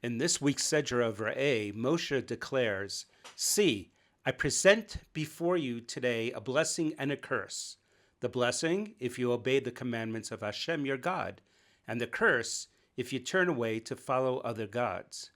In this week's Sedra of Ra'eh, Moshe declares, "See, I present before you today a blessing and a curse. The blessing, if you obey the commandments of Hashem your God, and the curse, if you turn away to follow other gods."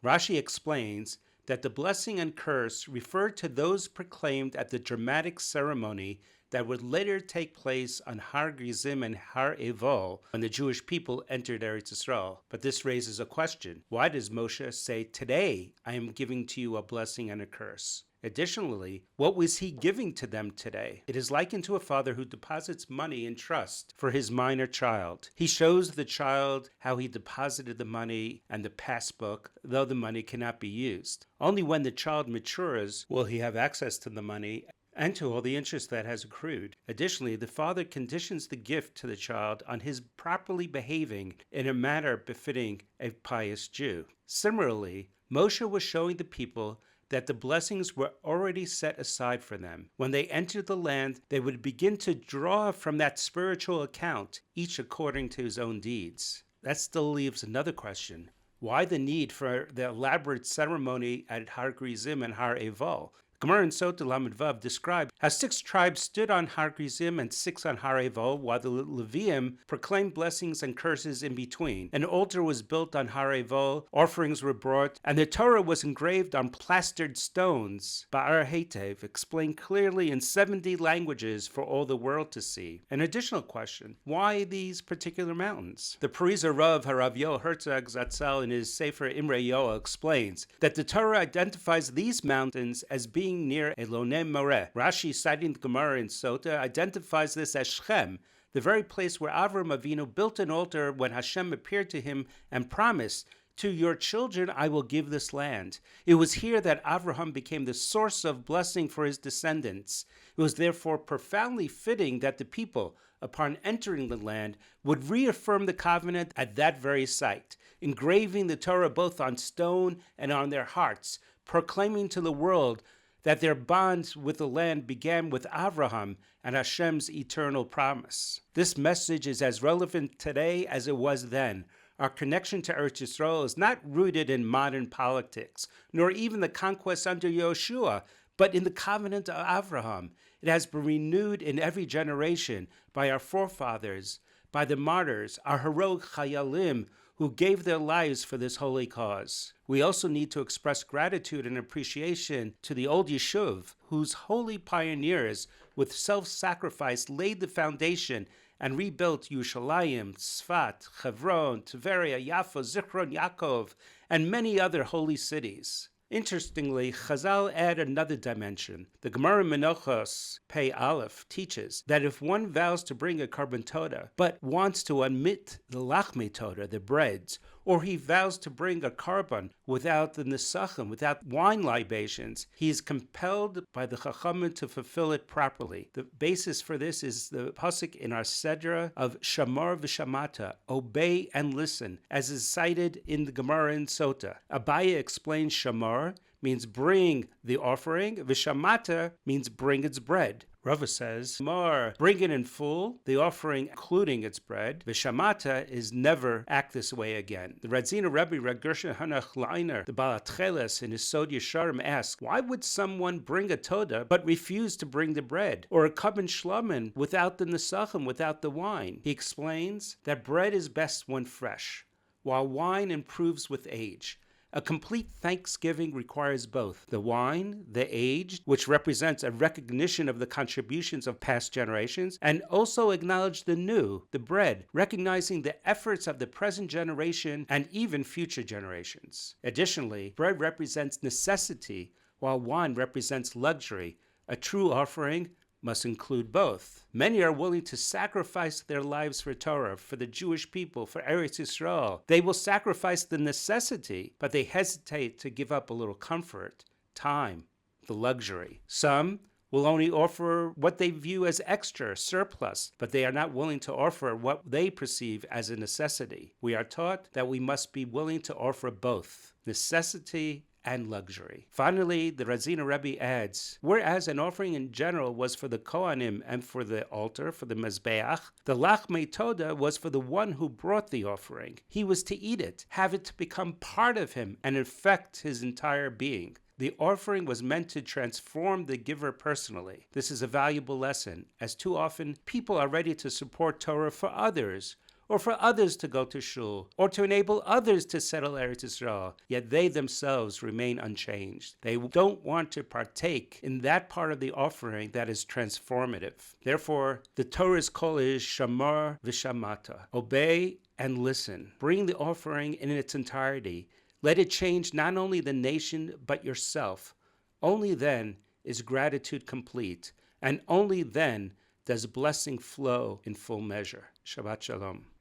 Rashi explains that the blessing and curse refer to those proclaimed at the dramatic ceremony that would later take place on Har Gerizim and Har Evol when the Jewish people entered Eretz Yisrael. But this raises a question. Why does Moshe say, "Today I am giving to you a blessing and a curse"? Additionally, what was he giving to them today? It is likened to a father who deposits money in trust for his minor child. He shows the child how he deposited the money and the passbook, though the money cannot be used. Only when the child matures will he have access to the money and to all the interest that has accrued. Additionally, the father conditions the gift to the child on his properly behaving in a manner befitting a pious Jew. Similarly, Moshe was showing the people that the blessings were already set aside for them. When they entered the land, they would begin to draw from that spiritual account, each according to his own deeds. That still leaves another question. Why the need for the elaborate ceremony at Har Gerizim and Har Evol? Gemara in Sotah Lamed Vav described how 6 tribes stood on Har Gerizim and 6 on Har Evol, while the Leviim proclaimed blessings and curses in between. An altar was built on Har Evol, offerings were brought, and the Torah was engraved on plastered stones. Ba'ar Hetev explained clearly in 70 languages for all the world to see. An additional question, why these particular mountains? The Parshas Rav HaRav Yoel Herzog Zatzal in his Sefer Imre Yoel explains that the Torah identifies these mountains as being near Elonei Moreh. Rashi, citing the Gemara in Sotah, identifies this as Shechem, the very place where Avram Avinu built an altar when Hashem appeared to him and promised, "To your children I will give this land." It was here that Avraham became the source of blessing for his descendants. It was therefore profoundly fitting that the people, upon entering the land, would reaffirm the covenant at that very site, engraving the Torah both on stone and on their hearts, proclaiming to the world that their bonds with the land began with Avraham and Hashem's eternal promise. This message is as relevant today as it was then. Our connection to Eretz Yisrael is not rooted in modern politics, nor even the conquest under Yoshua, but in the covenant of Avraham. It has been renewed in every generation by our forefathers, by the martyrs, our heroic chayalim, who gave their lives for this holy cause. We also need to express gratitude and appreciation to the old Yishuv, whose holy pioneers, with self-sacrifice, laid the foundation and rebuilt Yerushalayim, Tzfat, Hebron, Tiberia, Yaffo, Zichron, Yaakov, and many other holy cities. Interestingly, Chazal add another dimension. The Gemara Menachos Pei Aleph teaches that if one vows to bring a carbon toda, but wants to omit the lachme toda, the breads, or he vows to bring a carbon without the nesachim, without wine libations, he is compelled by the chachamim to fulfill it properly. The basis for this is the pasuk in our Sedra of Shamar v'Shamata, obey and listen, as is cited in the Gemara in Sotah. Abaye explains Shamar means bring the offering, v'Shamata means bring its bread. Rava says, Mar, bring it in full, the offering including its bread. V'Shamata is never act this way again. The Radzina Rebbe Reb Gershon Hanach Leiner, the Baal Atcheles, in his Sod Yesharim asks, why would someone bring a toda but refuse to bring the bread? Or a kabin shlomin without the nesachim, without the wine? He explains that bread is best when fresh, while wine improves with age. A complete thanksgiving requires both the wine, the aged, which represents a recognition of the contributions of past generations, and also acknowledge the new, the bread, recognizing the efforts of the present generation and even future generations. Additionally, bread represents necessity, while wine represents luxury. A true offering must include both. Many are willing to sacrifice their lives for Torah, for the Jewish people, for Eretz Yisrael. They will sacrifice the necessity, but they hesitate to give up a little comfort, time, the luxury. Some will only offer what they view as extra, surplus, but they are not willing to offer what they perceive as a necessity. We are taught that we must be willing to offer both necessity and luxury. Finally, the Razina Rebbe adds, whereas an offering in general was for the Kohanim and for the altar, for the Mezbeach, the Lachmei Toda was for the one who brought the offering. He was to eat it, have it to become part of him and affect his entire being. The offering was meant to transform the giver personally. This is a valuable lesson, as too often people are ready to support Torah for others, or for others to go to shul, or to enable others to settle Eretz Yisrael, yet they themselves remain unchanged. They don't want to partake in that part of the offering that is transformative. Therefore, the Torah's call is Shamar v'Shamata. Obey and listen. Bring the offering in its entirety. Let it change not only the nation, but yourself. Only then is gratitude complete, and only then does blessing flow in full measure. Shabbat Shalom.